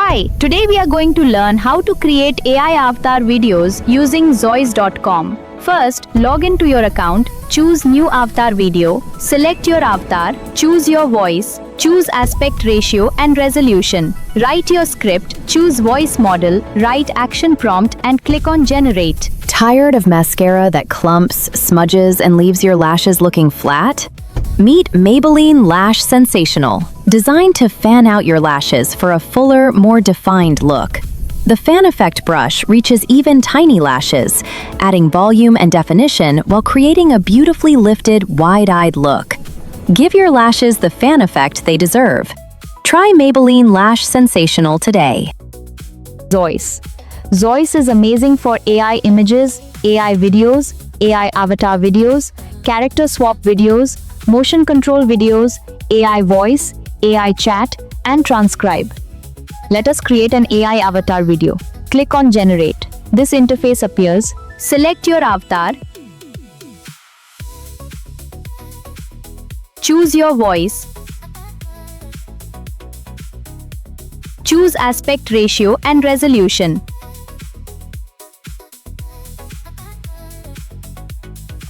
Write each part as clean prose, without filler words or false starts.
Hi, today we are going to learn how to create AI avatar videos using Zoice.com. First, log into your account, choose New Avatar Video, select your avatar, choose your voice, choose aspect ratio and resolution. Write your script, choose voice model, write action prompt and click on Generate. Tired of mascara that clumps, smudges, and leaves your lashes looking flat? Meet Maybelline Lash Sensational, designed to fan out your lashes for a fuller, more defined look. The fan effect brush reaches even tiny lashes, adding volume and definition while creating a beautifully lifted, wide-eyed look. Give your lashes the fan effect they deserve. Try Maybelline Lash Sensational today. Zoice. Zoice is amazing for AI images, AI videos, AI avatar videos, character swap videos, motion control videos, AI voice, AI chat, and transcribe. Let us create an AI avatar video. Click on Generate. This interface appears. Select your avatar. Choose your voice. Choose aspect ratio and resolution.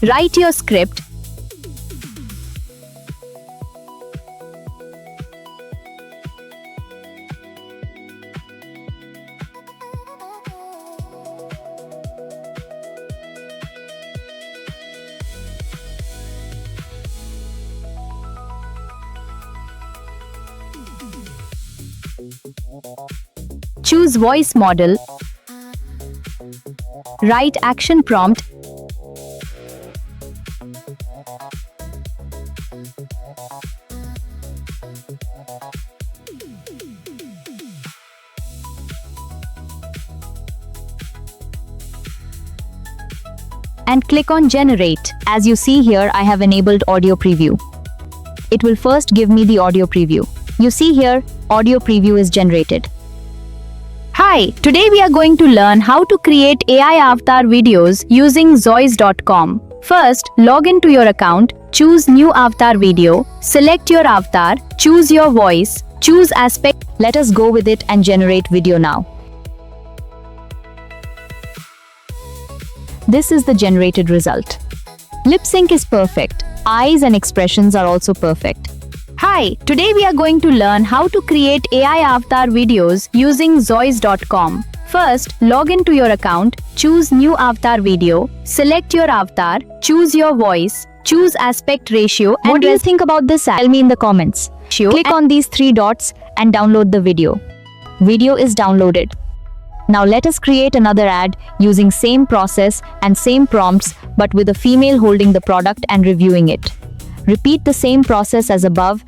Write your script. Choose voice model. Write action prompt. And click on Generate. As you see here, I have enabled audio preview. It will first give me the audio preview. You see here, audio preview is generated. Hi, today we are going to learn how to create AI avatar videos using Zoice.com. First, log into your account, choose New Avatar Video, select your avatar, choose your voice, choose aspect. Let us go with it and generate video now. This is the generated result. Lip sync is perfect. Eyes and expressions are also perfect. Hi, today we are going to learn how to create AI avatar videos using Zoice.com. First, log into your account, choose New Avatar Video, select your avatar, choose your voice, choose aspect ratio. And what do you think about this? Tell me in the comments. Click on these three dots and download the video. Video is downloaded. Now let us create another ad using same process and same prompts but with a female holding the product and reviewing it. Repeat the same process as above.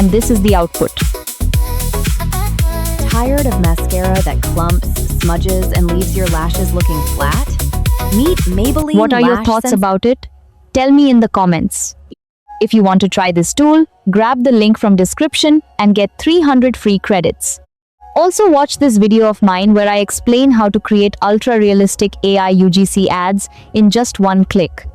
And this is the output. Tired of mascara that clumps, smudges, and leaves your lashes looking flat? Meet Maybelline What are your thoughts about it? Tell me in the comments. If you want to try this tool, grab the link from description and get 300 free credits. Also watch this video of mine where I explain how to create ultra-realistic AI UGC ads in just one click.